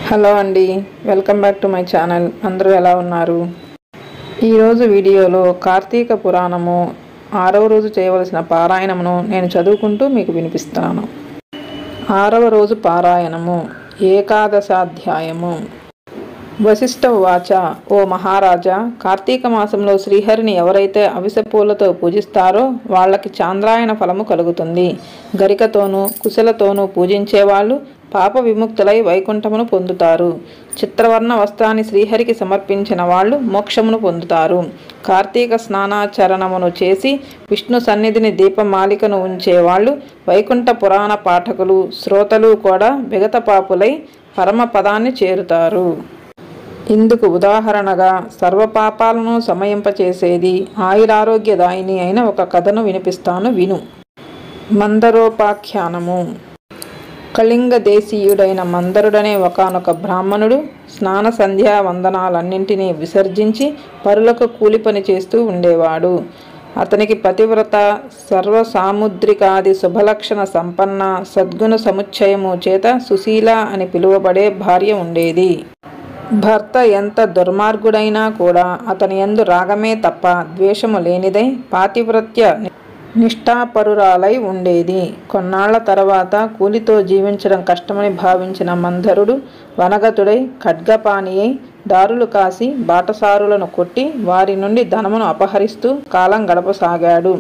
Hello అండి, welcome back to my channel. అందరూ ఎలా ఉన్నారు? ఈరోజు వీడియోలో కార్తీక పురాణము 6వ రోజు చేయవలసిన పారాయణమును నేను చదువుకుంటూ మీకు వినిపిస్తాను. 6వ రోజు పారాయణము ఏకాదశాధ్యాయము. వశిష్ఠ ఉవాచ: ఓ మహారాజా, కార్తీక మాసంలో శ్రీహరిని ఎవరైతే అవిసె పూలతో పూజిస్తారో వాళ్ళకి చాంద్రాయణ ఫలము కలుగుతుంది. గరికతోనూ కుశలతోనూ పూజించేవాళ్ళు పాప విముక్తులై వైకుంఠమును పొందుతారు. చిత్రవర్ణ వస్త్రాన్ని శ్రీహరికి సమర్పించిన వాళ్ళు మోక్షమును పొందుతారు. కార్తీక స్నానాచరణమును చేసి విష్ణు సన్నిధిని దీపమాలికను ఉంచేవాళ్ళు వైకుంఠ పురాణ పాఠకులు శ్రోతలు కూడా విగత పాపులై పరమపదాన్ని చేరుతారు. ఇందుకు ఉదాహరణగా సర్వపాపాలను సమయింపచేసేది ఆయురారోగ్యదాయిని అయిన ఒక కథను వినిపిస్తాను, విను. మందరోపాఖ్యానము. కళింగ దేశీయుడైన మందరుడనే ఒకానొక బ్రాహ్మణుడు స్నాన సంధ్యా వందనాలన్నింటినీ విసర్జించి పరులకు కూలి పని చేస్తూ ఉండేవాడు. అతనికి పతివ్రత, సర్వసాముద్రికాది శుభలక్షణ సంపన్న, సద్గుణ సముచ్చయము చేత సుశీల అని పిలువబడే భార్య ఉండేది. భర్త ఎంత దుర్మార్గుడైనా కూడా అతని యందు రాగమే తప్ప ద్వేషము లేనిదై పాతివ్రత్య నిష్ఠాపరురాలై ఉండేది. కొన్నాళ్ల తర్వాత కూలితో జీవించడం కష్టమని భావించిన మందరుడు వనగతుడై ఖడ్గపాణి అయి దారులు కాసి బాటసారులను కొట్టి వారి నుండి ధనమును అపహరిస్తూ కాలం గడపసాగాడు.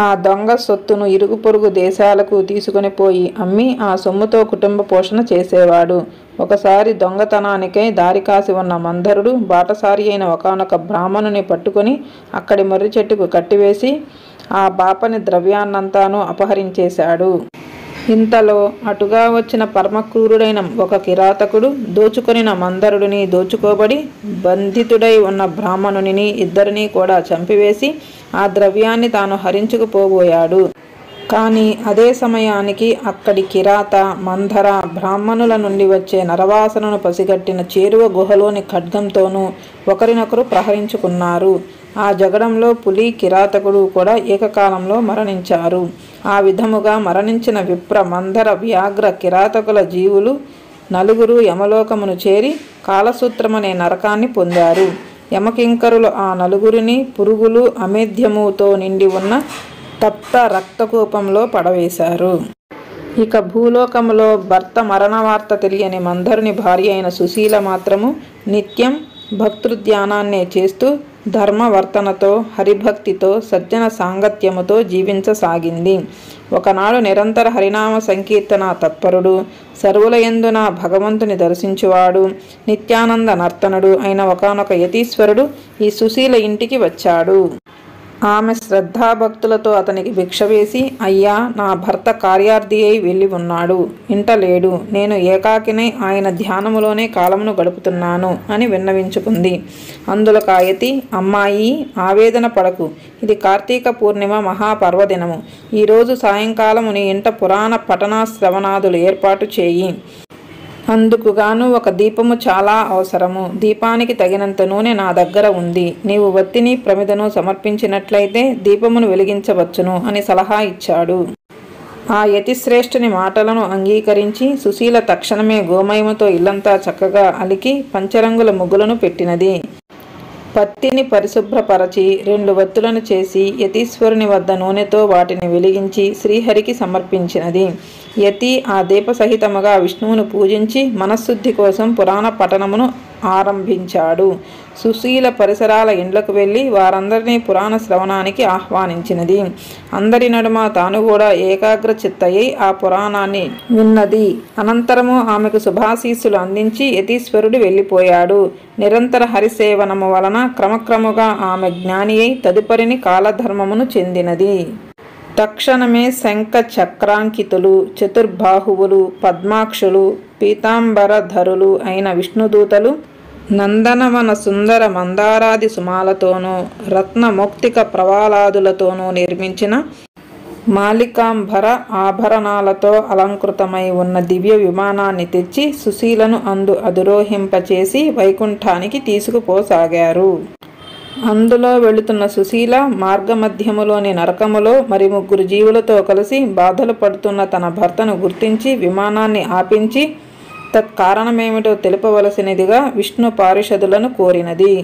ఆ దొంగ సొత్తును ఇరుగు పొరుగు దేశాలకు తీసుకుని పోయి అమ్మి ఆ సొమ్ముతో కుటుంబ పోషణ చేసేవాడు. ఒకసారి దొంగతనానికై దారి కాసి ఉన్న మందరుడు బాటసారి అయిన ఒకానొక బ్రాహ్మణుని పట్టుకొని అక్కడి మర్రి చెట్టుకు కట్టివేసి ఆ బాపని ద్రవ్యాన్నంతాను అపహరించేశాడు. ఇంతలో అటుగా వచ్చిన పరమక్రూరుడైన ఒక కిరాతకుడు దోచుకొనిన మందరుడిని దోచుకోబడి బంధితుడై ఉన్న బ్రాహ్మణునిని ఇద్దరినీ కూడా చంపివేసి ఆ ద్రవ్యాన్ని తాను హరించుకుపోబోయాడు. కానీ అదే సమయానికి అక్కడి కిరాత, మందర బ్రాహ్మణుల నుండి వచ్చే నరవాసనను పసిగట్టిన చేరువ గుహలోని ఖడ్గంతోనూ ఒకరినొకరు ప్రహరించుకున్నారు. ఆ జగడంలో పులి, కిరాతకుడు కూడా ఏకకాలంలో మరణించారు. ఆ విధముగా మరణించిన విప్ర, మందర, వ్యాఘ్ర, కిరాతకుల జీవులు నలుగురు యమలోకమును చేరి కాలసూత్రమనే నరకాన్ని పొందారు. యమకింకరులు ఆ నలుగురిని పురుగులు, అమేధ్యముతో నిండి ఉన్న తప్త రక్తకూపంలో పడవేశారు. ఇక భూలోకములో భర్త మరణ వార్త తెలియని మందరుని భార్య అయిన సుశీల మాత్రము నిత్యం భక్తృధ్యానాన్నే చేస్తూ ధర్మవర్తనతో, హరిభక్తితో, సజ్జన సాంగత్యముతో జీవించసాగింది. ఒకనాడు నిరంతర హరినామ సంకీర్తన తత్పరుడు, సర్వులయందున భగవంతుని దర్శించువాడు, నిత్యానంద నర్తనుడు అయిన ఒకానొక యతీశ్వరుడు ఈ సుశీల ఇంటికి వచ్చాడు. ఆమె శ్రద్ధాభక్తులతో అతనికి భిక్ష వేసి, అయ్యా, నా భర్త కార్యార్థి అయి వెళ్ళి ఉన్నాడు, ఇంట లేడు, నేను ఏకాకినై ఆయన ధ్యానములోనే కాలమును గడుపుతున్నాను అని విన్నవించుకుంది. అందులో కాయతి, అమ్మాయి, ఆవేదన పడకు, ఇది కార్తీక పూర్ణిమ మహాపర్వదినము. ఈరోజు సాయంకాలము నీ ఇంట పురాణ పఠనా శ్రవణాదులు ఏర్పాటు చేయి. అందుకుగాను ఒక దీపము చాలా అవసరము. దీపానికి తగినంత నూనె నా దగ్గర ఉంది. నీవు వత్తిని ప్రమిదను సమర్పించినట్లయితే దీపమును వెలిగించవచ్చును అని సలహా ఇచ్చాడు. ఆ యతిశ్రేష్ఠుని మాటలను అంగీకరించి సుశీల తక్షణమే గోమయముతో ఇల్లంతా చక్కగా అలికి పంచరంగుల ముగ్గులను పెట్టినది. పత్తిని పరిశుభ్రపరచి 2 వత్తులను చేసి యతీశ్వరుని వద్ద నూనెతో వాటిని వెలిగించి శ్రీహరికి సమర్పించినది. యతి ఆ దీపసహితముగా విష్ణువును పూజించి మనశ్శుద్ధి కోసం పురాణ పఠనమును ఆరంభించాడు. సుశీల పరిసరాల ఇండ్లకు వెళ్ళి వారందరినీ పురాణ శ్రవణానికి ఆహ్వానించినది. అందరి నడుమ తాను కూడా ఏకాగ్ర చిత్తయ్యి ఆ పురాణాన్ని విన్నది. అనంతరము ఆమెకు శుభాశీస్సులు అందించి యతీశ్వరుడు వెళ్ళిపోయాడు. నిరంతర హరిసేవనము వలన క్రమక్రముగా ఆమె జ్ఞాని అయి తదుపరిని కాలధర్మమును చెందినది. తక్షణమే శంఖ చక్రాంకితులు, చతుర్బాహువులు, పద్మాక్షులు, పీతాంబరధరులు అయిన విష్ణుదూతలు నందనవన సుందర మందారాది సుమాలతోనూ రత్నమౌక్తిక ప్రవాలాదులతోనూ నిర్మించిన మాలికాంబర ఆభరణాలతో అలంకృతమై ఉన్న దివ్య విమానాన్ని తెచ్చి సుశీలను అందు అధిరోహింపచేసి వైకుంఠానికి తీసుకుపోసాగారు. అందులో వెళుతున్న సుశీల మార్గమధ్యములోని నరకములో మరి 3 జీవులతో కలిసి బాధలు పడుతున్న తన భర్తను గుర్తించి విమానాన్ని ఆపించి తత్కారణమేమిటో తెలుపవలసినదిగా విష్ణు పారిషదులను కోరినది.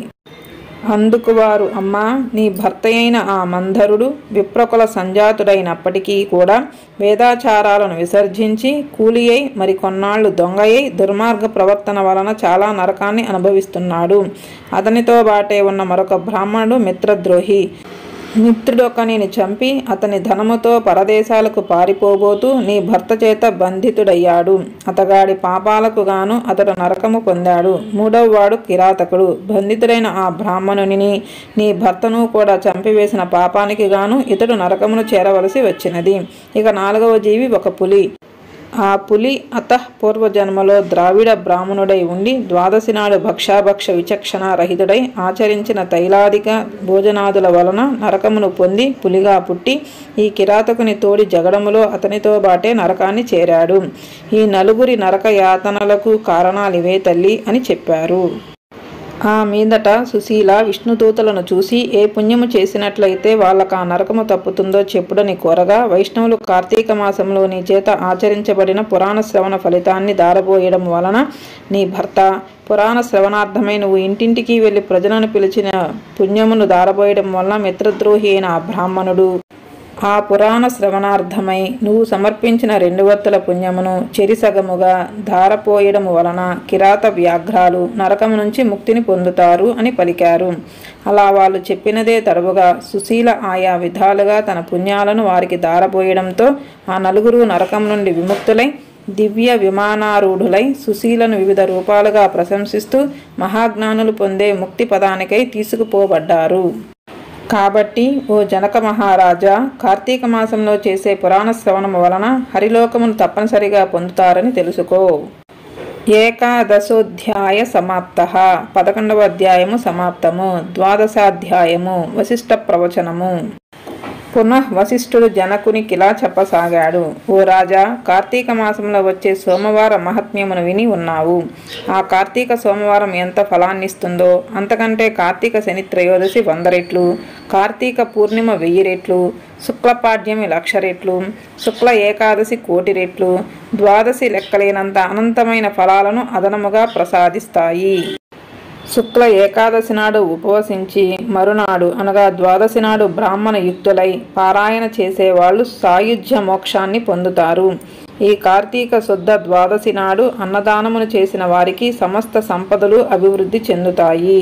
అందుకు వారు, అమ్మా, నీ భర్త అయిన ఆ మంధరుడు విప్రకుల సంజాతుడైనప్పటికీ కూడా వేదాచారాలను విసర్జించి కూలి అయి మరికొన్నాళ్లు దొంగయై దుర్మార్గ ప్రవర్తన వలన చాలా నరకాన్ని అనుభవిస్తున్నాడు. అతనితో బాటే ఉన్న మరొక బ్రాహ్మణుడు మిత్రద్రోహి. మిత్రుడొకనిని చంపి అతని ధనముతో పరదేశాలకు పారిపోబోతూ నీ భర్త చేత బంధితుడయ్యాడు. అతగాడి పాపాలకు గాను అతడు నరకము పొందాడు. మూడవవాడు కిరాతకుడు. బంధితుడైన ఆ బ్రాహ్మణునిని నీ భర్తను కూడా చంపివేసిన పాపానికి గాను ఇతడు నరకమును చేరవలసి వచ్చినది. ఇక నాలుగవ జీవి ఒక పులి. ఆ పులి పూర్వజన్మలో ద్రావిడ బ్రాహ్మణుడై ఉండి ద్వాదశి నాడు భక్షాభక్ష విచక్షణ రహితుడై ఆచరించిన తైలాదిక భోజనాదుల వలన నరకమును పొంది పులిగా పుట్టి ఈ కిరాతకుని తోడి జగడములో అతనితో బాటే నరకాన్ని చేరాడు. ఈ నలుగురి నరక యాతనలకు కారణాలివే తల్లి అని చెప్పారు. ఆ మీదట సుశీల విష్ణుదూతలను చూసి ఏ పుణ్యము చేసినట్లయితే వాళ్ళకు ఆ నరకము తప్పుతుందో చెప్పుడని కోరగా, వైష్ణవులు కార్తీక మాసంలో నీ చేత ఆచరించబడిన పురాణ శ్రవణ ఫలితాన్ని దారబోయడం వలన నీ భర్త పురాణ శ్రవణార్థమై నువ్వు ఇంటింటికి వెళ్ళి ప్రజలను పిలిచిన పుణ్యమును దారబోయడం వలన మిత్రద్రోహి అయిన ఆ బ్రాహ్మణుడు ఆ పురాణ శ్రవణార్థమై నువ్వు సమర్పించిన 2 వత్తుల పుణ్యమును చెరిసగముగా ధారపోయడము వలన కిరాత వ్యాఘ్రాలు నరకము నుంచి ముక్తిని పొందుతారు అని పలికారు. అలా వాళ్ళు చెప్పినదే తడవుగా సుశీల ఆయా విధాలుగా తన పుణ్యాలను వారికి ధారపోయడంతో ఆ నలుగురు నరకం నుండి విముక్తులై దివ్య విమానారూఢులై సుశీలను వివిధ రూపాలుగా ప్రశంసిస్తూ మహాజ్ఞానులు పొందే ముక్తి పదానికై తీసుకుపోబడ్డారు. కాబట్టి ఓ జనక మహారాజా, కార్తీక మాసంలో చేసే పురాణ శ్రవణము వలన హరిలోకమును తప్పనిసరిగా పొందుతారని తెలుసుకో. ఏకాదశోధ్యాయ సమాప్తః. 11వ అధ్యాయము సమాప్తము. ద్వాదశాధ్యాయము వశిష్ఠ ప్రవచనము. పునః వశిష్ఠుడు జనకునికిలా చెప్పసాగాడు. ఓ రాజా, కార్తీక మాసంలో వచ్చే సోమవార మహాత్మ్యమును విని ఉన్నావు. ఆ కార్తీక సోమవారం ఎంత ఫలాన్నిస్తుందో అంతకంటే కార్తీక శని త్రయోదశి 100 రెట్లు, కార్తీక పూర్ణిమ 1000 రెట్లు, శుక్లపాడ్యమి 1,00,000 రెట్లు, శుక్ల ఏకాదశి 1,000,000 రెట్లు, ద్వాదశి లెక్కలేనంత అనంతమైన ఫలాలను అదనముగా ప్రసాదిస్తాయి. శుక్ల ఏకాదశి నాడు ఉపవసించి మరునాడు అనగా ద్వాదశి నాడు బ్రాహ్మణ యుక్తులై పారాయణ చేసేవాళ్ళు సాయుధ్య మోక్షాన్ని పొందుతారు. ఈ కార్తీక శుద్ధ ద్వాదశి నాడు అన్నదానమును చేసిన వారికి సమస్త సంపదలు అభివృద్ధి చెందుతాయి.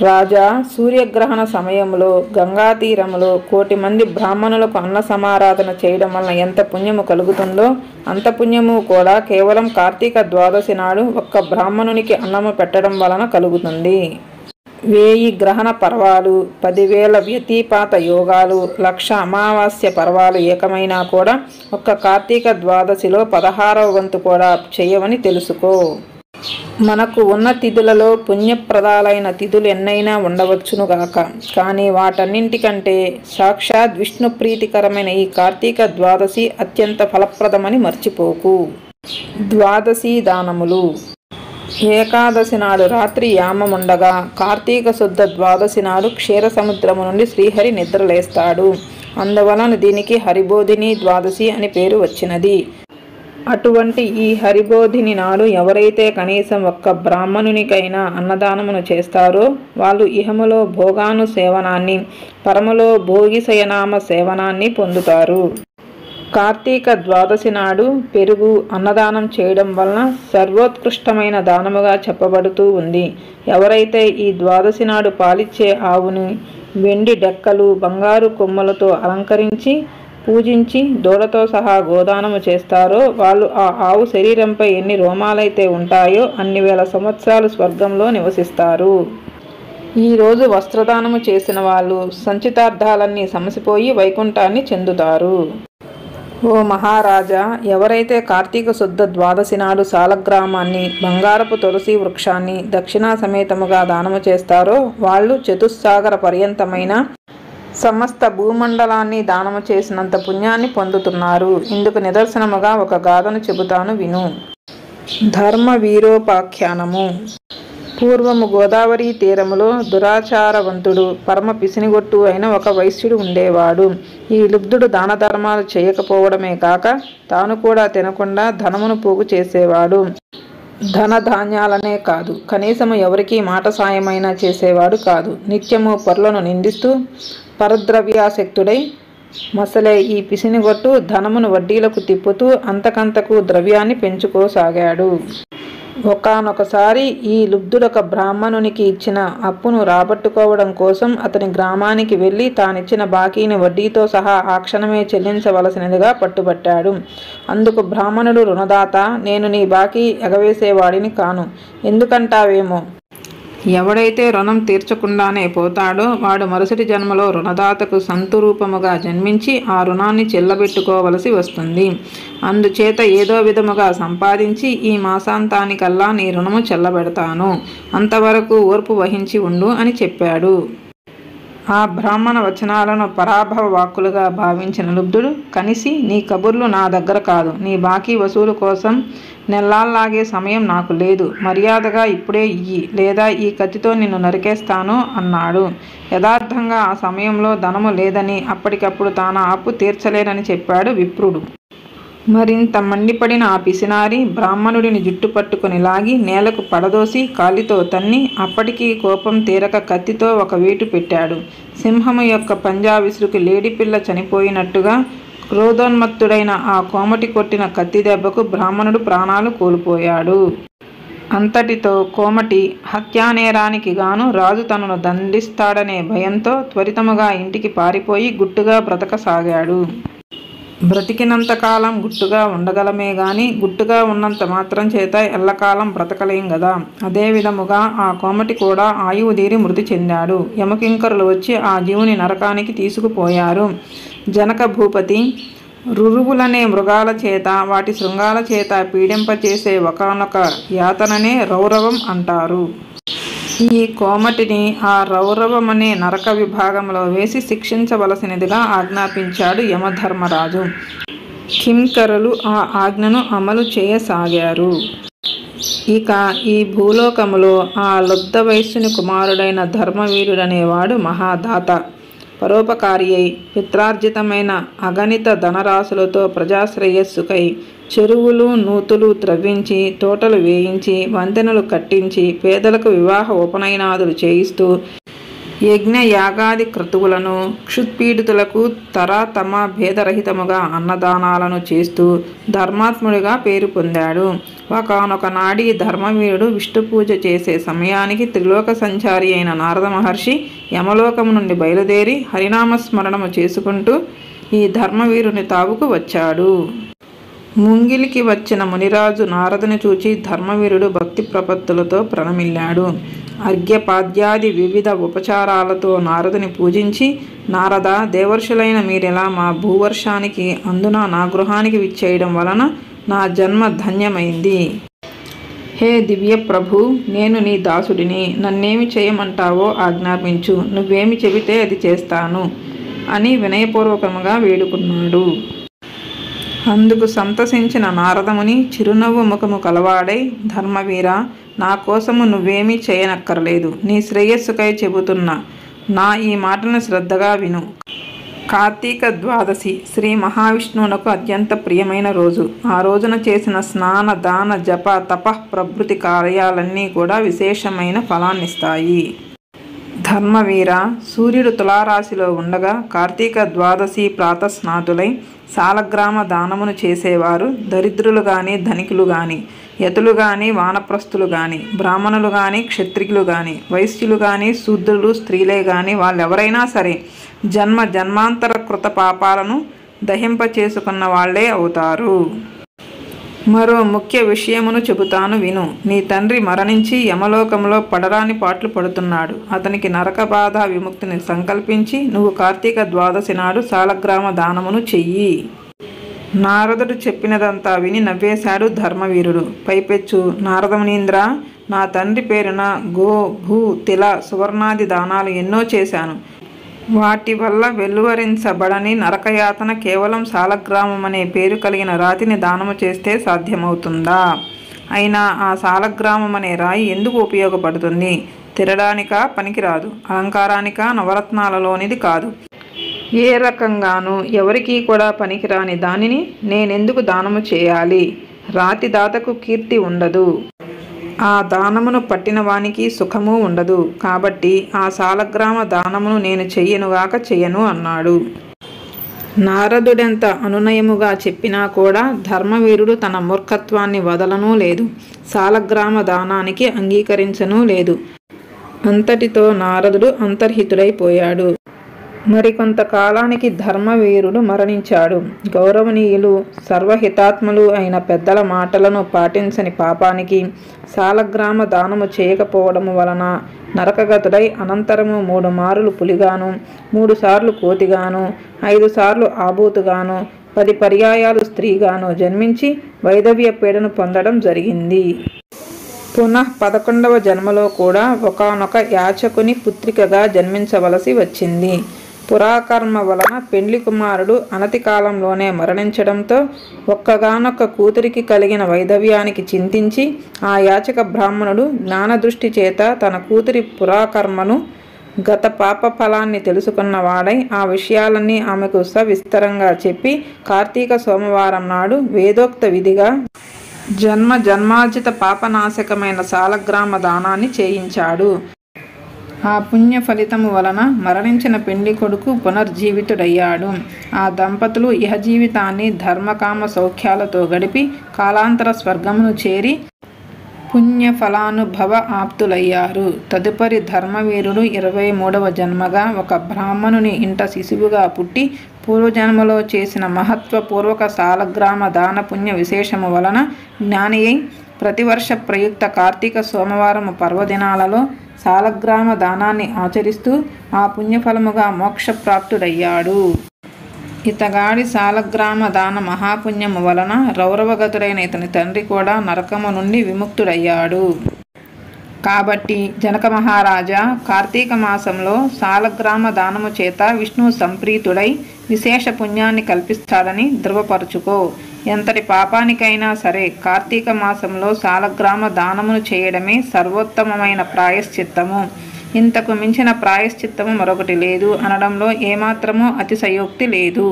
రాజా, సూర్యగ్రహణ సమయంలో గంగా తీరములో 1,000,000 మంది బ్రాహ్మణులకు అన్న సమారాధన చేయడం వలన ఎంత పుణ్యము కలుగుతుందో అంత పుణ్యము కూడా కేవలం కార్తీక ద్వాదశి నాడు ఒక్క బ్రాహ్మణునికి అన్నము పెట్టడం వలన కలుగుతుంది. 1000 గ్రహణ పర్వాలు, 10,000 వ్యతిపాత యోగాలు, 1,00,000 అమావాస్య పర్వాలు ఏకమైనా కూడా ఒక్క కార్తీక ద్వాదశిలో 16వ వంతు కూడా చేయవని తెలుసుకో. మనకు ఉన్న తిథులలో పుణ్యప్రదాలైన తిథులు ఎన్నైనా ఉండవచ్చునుగాక, కానీ వాటన్నింటికంటే సాక్షాత్ విష్ణు ప్రీతికరమైన ఈ కార్తీక ద్వాదశి అత్యంత ఫలప్రదమని మర్చిపోకు. ద్వాదశి దానములు. ఏకాదశి నాడు రాత్రి యామముండగా కార్తీక శుద్ధ ద్వాదశి నాడు క్షీర సముద్రము నుండి శ్రీహరి నిద్రలేస్తాడు. అందువలన దీనికి హరిబోధిని ద్వాదశి అని పేరు వచ్చినది. అటువంటి ఈ హరిబోధిని నాడు ఎవరైతే కనీసం ఒక్క బ్రాహ్మణునికైనా అన్నదానమును చేస్తారో వాళ్ళు ఇహములో భోగాను సేవనాన్ని, పరములో భోగిశయనామ సేవనాన్ని పొందుతారు. కార్తీక ద్వాదశి నాడు పెరుగు అన్నదానం చేయడం వలన సర్వోత్కృష్టమైన దానముగా చెప్పబడుతూ ఉంది. ఎవరైతే ఈ ద్వాదశి నాడు పాలిచ్చే ఆవుని వెండి డెక్కలు బంగారు కొమ్ములతో అలంకరించి పూజించి దూడతో సహా గోదానము చేస్తారో వాళ్ళు ఆ ఆవు శరీరంపై ఎన్ని రోమాలైతే ఉంటాయో అన్ని వేల సంవత్సరాలు స్వర్గంలో నివసిస్తారు. ఈరోజు వస్త్రదానము చేసిన వాళ్ళు సంచితార్థాలన్నీ సమసిపోయి వైకుంఠాన్ని చెందుతారు. ఓ మహారాజా, ఎవరైతే కార్తీక శుద్ధ ద్వాదశి నాడు సాలగ్రామాన్ని, బంగారపు తులసి వృక్షాన్ని దక్షిణా సమేతముగా దానము చేస్తారో వాళ్ళు చతుస్సాగర పర్యంతమైన సమస్త భూమండలాన్ని దానము చేసినంత పుణ్యాన్ని పొందుతున్నారు. ఇందుకు నిదర్శనముగా ఒక గాథను చెబుతాను విను. ధర్మ వీరోపాఖ్యానము. పూర్వము గోదావరి తీరములో దురాచారవంతుడు పరమ పిసినిగొట్టు అయిన ఒక వైశ్యుడు ఉండేవాడు. ఈ లుబ్ధుడు దాన ధర్మాలు చేయకపోవడమే కాక తాను కూడా తినకుండా ధనమును పోగు చేసేవాడు. ధనధాన్యాలనే కాదు, కనీసము ఎవరికీ మాట సాయమైనా చేసేవాడు కాదు. నిత్యము పరులను నిందిస్తూ పరద్రవ్యాసక్తుడై మసలే ఈ పిసినిగొట్టు ధనమును వడ్డీలకు తిప్పుతూ అంతకంతకు ద్రవ్యాన్ని పెంచుకోసాగాడు. ఒకానొకసారి ఈ లుబ్ధుడొక బ్రాహ్మణునికి ఇచ్చిన అప్పును రాబట్టుకోవడం కోసం అతని గ్రామానికి వెళ్ళి తానిచ్చిన బాకీని వడ్డీతో సహా ఆ క్షణమే చెల్లించవలసినదిగా పట్టుబట్టాడు. అందుకు బ్రాహ్మణుడు, రుణదాత, నేను నీ బాకీ ఎగవేసేవాడిని కాను. ఎందుకంటావేమో, ఎవడైతే రుణం తీర్చకుండానే పోతాడో వాడు మరుసటి జన్మలో రుణదాతకు సంతురూపముగా జన్మించి ఆ రుణాన్ని చెల్లబెట్టుకోవలసి వస్తుంది. అందుచేత ఏదో విధముగా సంపాదించి ఈ మాసాంతానికల్లా నీ రుణము చెల్లబెడతాను, అంతవరకు ఓర్పు వహించి ఉండు అని చెప్పాడు. ఆ బ్రాహ్మణ వచనాలను పరాభవ వాక్కులుగా భావించిన లుబ్ధుడు కనిసి, నీ కబుర్లు నా దగ్గర కాదు, నీ బాకీ వసూలు కోసం నెల్లాల్లాగే సమయం నాకు లేదు, మర్యాదగా ఇప్పుడే ఇయ్యి, లేదా ఈ కత్తితో నిన్ను నరికేస్తాను అన్నాడు. యథార్థంగా ఆ సమయంలో ధనము లేదని, అప్పటికప్పుడు తాను అప్పు తీర్చలేనని చెప్పాడు విప్రుడు. మరింత మండిపడిన ఆ పిసినారి బ్రాహ్మణుడిని జుట్టు పట్టుకుని లాగి నేలకు పడదోసి కాలితో తన్ని అప్పటికీ కోపం తీరక కత్తితో ఒక వేటు పెట్టాడు. సింహము యొక్క పంజా విసురుకి లేడిపిల్ల చనిపోయినట్టుగా క్రోధోన్మత్తుడైన ఆ కోమటి కొట్టిన కత్తి దెబ్బకు బ్రాహ్మణుడు ప్రాణాలు కోల్పోయాడు. అంతటితో కోమటి హత్యానేరానికి గాను రాజు తనను దండిస్తాడనే భయంతో త్వరితముగా ఇంటికి పారిపోయి గుట్టుగా బ్రతకసాగాడు. బ్రతికినంతకాలం గుట్టుగా ఉండగలమే గాని గుట్టుగా ఉన్నంత మాత్రం చేత ఎల్లకాలం బ్రతకలేం గదా. అదే విధముగా ఆ కోమటి కూడా ఆయువు తీరి మృతి చెందాడు. యమకింకరులు వచ్చి ఆ జీవుని నరకానికి తీసుకుపోయారు. జనక భూపతి రురువులనే మృగాల చేత వాటి శృంగాల చేత పీడింపచేసే ఒకానొక యాతననే రౌరవం అంటారు. ఈ కోమటిని ఆ రౌరవమనే నరక విభాగంలో వేసి శిక్షించవలసినదిగా ఆజ్ఞాపించాడు యమధర్మరాజు. కింకరులు ఆ ఆజ్ఞను అమలు చేయసాగారు. ఇక ఈ భూలోకములో ఆ లుబ్ధ వయస్సుని కుమారుడైన ధర్మవీరుడనేవాడు మహాదాత, పరోపకారి అయి పిత్రార్జితమైన అగణిత ధనరాశులతో ప్రజాశ్రేయస్సుకై చెరువులు నూతులు త్రవ్వించి తోటలు వేయించి వంతెనలు కట్టించి పేదలకు వివాహ ఉపనయనాదులు చేయిస్తూ యజ్ఞ యాగాది క్రతువులను క్షుత్పీడితులకు తమ భేదరహితముగా అన్నదానాలను చేస్తూ ధర్మాత్ముడిగా పేరు పొందాడు. ఒకానొక నాడి ధర్మవీరుడు విష్ణు పూజ చేసే సమయానికి త్రిలోక సంచారి అయిన నారద మహర్షి యమలోకము నుండి బయలుదేరి హరినామస్మరణము చేసుకుంటూ ఈ ధర్మవీరుని తావుకు వచ్చాడు. ముంగిలికి వచ్చిన మునిరాజు నారదుని చూచి ధర్మవీరుడు భక్తి ప్రపత్తులతో ప్రణమిల్లాడు. అర్ఘ్యపాద్యాది వివిధ ఉపచారాలతో నారదుని పూజించి, నారద, దేవర్షులైన మీరెలా మా భూవర్షానికి అందున నా గృహానికి విచ్చేయడం వలన నా జన్మ ధన్యమైంది. హే దివ్య ప్రభు, నేను నీ దాసుడిని, నన్నేమి చేయమంటావో ఆజ్ఞాపించు, నువ్వేమి చెబితే అది చేస్తాను అని వినయపూర్వకముగా వేడుకున్నాడు. అందుకు సంతసించిన నారదముని చిరునవ్వు ముఖము కలవాడై, ధర్మవీర, నా కోసము నువ్వేమీ చేయనక్కర్లేదు. నీ శ్రేయస్సుకై చెబుతున్నా నా ఈ మాటలను శ్రద్ధగా విను. కార్తీక ద్వాదశి శ్రీ మహావిష్ణువునకు అత్యంత ప్రియమైన రోజు. ఆ రోజున చేసిన స్నాన దాన జప తపః ప్రభృతి కార్యాలన్నీ కూడా విశేషమైన ఫలాన్నిస్తాయి. ధర్మవీర, సూర్యుడు తులారాశిలో ఉండగా కార్తీక ద్వాదశి ప్రాతస్నాతులై సాలగ్రామ దానమును చేసేవారు దరిద్రులు గాని ధనికులు గాని, యతులు గాని వానప్రస్థులు గాని, బ్రాహ్మణులు గాని క్షత్రియులు గాని, వైశ్యులు గాని, శూద్రులు స్త్రీలే గాని వాళ్ళెవరైనా సరే జన్మ జన్మాంతర కృత పాపాలను దహింపచేసుకున్న వాళ్లే అవుతారు. మరో ముఖ్య విషయమును చెబుతాను విను. నీ తండ్రి మరణించి యమలోకంలో పడరాని పాట్లు పడుతున్నాడు. అతనికి నరక బాధ విముక్తిని సంకల్పించి నువ్వు కార్తీక ద్వాదశి నాడు సాలగ్రామ దానమును చెయ్యి. నారదుడు చెప్పినదంతా విని నవ్వేశాడు ధర్మవీరుడు. పైపెచ్చు, నారదమునీంద్ర, నా తండ్రి పేరున గో భూ తిల సువర్ణాది దానాలు ఎన్నో చేశాను. వాటి వల్ల వెలువరించబడని నరకయాతన కేవలం సాలగ్రామం అనే పేరు కలిగిన రాతిని దానము చేస్తే సాధ్యమవుతుందా? అయినా ఆ సాలగ్రామం అనే రాయి ఎందుకు ఉపయోగపడుతుంది? తినడానికా? పనికిరాదు. అలంకారానికా? నవరత్నాలలోనిది కాదు. ఏ రకంగానూ ఎవరికీ కూడా పనికిరాని దానిని నేనెందుకు దానము చేయాలి రాతి దాతకు కీర్తి ఉండదు, ఆ దానమును పట్టిన వానికి సుఖము ఉండదు. కాబట్టి ఆ సాలగ్రామ దానమును నేను చెయ్యనుగాక చెయ్యను అన్నాడు. నారదుడెంత అనునయముగా చెప్పినా కూడా ధర్మవీరుడు తన మూర్ఖత్వాన్ని వదలనూ లేదు, సాలగ్రామ దానానికి అంగీకరించనూ లేదు. అంతటితో నారదుడు అంతర్హితుడైపోయాడు. మరికొంతకాలానికి ధర్మవీరుడు మరణించాడు. గౌరవనీయులు సర్వహితాత్ములు అయిన పెద్దల మాటలను పాటించని పాపానికి సాలగ్రామ దానము చేయకపోవడము వలన నరకగతుడై అనంతరము 3 మారులు పులిగాను, 3 సార్లు కోతిగాను, 5 సార్లు ఆబూతుగాను, 10 పర్యాయాలు స్త్రీగాను జన్మించి వైధవ్య పీడను పొందడం జరిగింది. పునః 11వ జన్మలో కూడా ఒకానొక యాచకుని పుత్రికగా జన్మించవలసి వచ్చింది. పురాకర్మ వలన పెండ్లి కుమారుడు అనతి కాలంలోనే మరణించడంతో ఒక్కగానొక్క కూతురికి కలిగిన వైధవ్యానికి చింతించి ఆ యాచక బ్రాహ్మణుడు జ్ఞానదృష్టి చేత తన కూతురి పురాకర్మను గత పాప ఫలాన్ని తెలుసుకున్నవాడై ఆ విషయాలన్నీ ఆమెకు సవిస్తరంగా చెప్పి కార్తీక సోమవారం నాడు వేదోక్త విధిగా జన్మార్జిత పాపనాశకమైన సాలగ్రామ దానాన్ని చేయించాడు. ఆ పుణ్య ఫలితము వలన మరణించిన పెండ్లి కొడుకు పునర్జీవితుడయ్యాడు. ఆ దంపతులు ఇహజీవితాన్ని ధర్మకామ సౌఖ్యాలతో గడిపి కాలాంతర స్వర్గమును చేరి పుణ్యఫలానుభవ ఆప్తులయ్యారు. తదుపరి ధర్మవీరుడు 23వ జన్మగా ఒక బ్రాహ్మణుని ఇంట శిశువుగా పుట్టి పూర్వజన్మలో చేసిన మహత్వపూర్వక సాలగ్రామ దాన పుణ్య విశేషము వలన జ్ఞాని అయి ప్రతివర్ష ప్రయుక్త కార్తీక సోమవారము పర్వదినాలలో సాలగ్రామ దానాన్ని ఆచరిస్తూ ఆ పుణ్యఫలముగా మోక్షప్రాప్తుడయ్యాడు. ఇతగాడి సాలగ్రామ దాన మహాపుణ్యము వలన రౌరవగతుడైన ఇతని తండ్రి కూడా నరకము నుండి విముక్తుడయ్యాడు. కాబట్టి జనక మహారాజా కార్తీక మాసంలో సాలగ్రామ దానము చేత విష్ణు సంప్రీతుడై విశేష పుణ్యాన్ని కల్పిస్తాడని ధృవపరుచుకో. ఎంతటి పాపానికైనా సరే కార్తీక మాసంలో సాలగ్రామ దానమును చేయడమే సర్వోత్తమమైన ప్రాయశ్చిత్తము. ఇంతకు మించిన ప్రాయశ్చిత్తము మరొకటి లేదు అనడంలో ఏమాత్రమూ అతిశయోక్తి లేదు.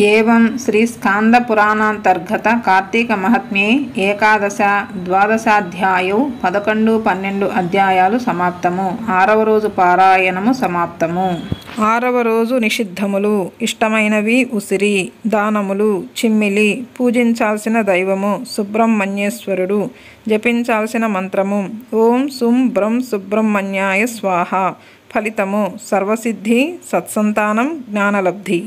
ఏవం శ్రీ స్కాంద పురాణాంతర్గత కార్తీక మహాత్మ్యే ఏకాదశ ద్వాదశాధ్యాయౌ 11, 12 అధ్యాయాలు సమాప్తము. 6వ రోజు పారాయణము సమాప్తము. 6వ రోజు నిషిద్ధములు. ఇష్టమైనవి ఉసిరి, దానములు, చిమ్మిలి, పూజించాల్సిన దైవము సుబ్రహ్మణ్యేశ్వరుడు, జపించాల్సిన మంత్రము ఓం సుం బ్రం సుబ్రహ్మణ్యాయ స్వాహ. ఫలితము సర్వసిద్ధి, సత్సంతానం, జ్ఞానలబ్ధి.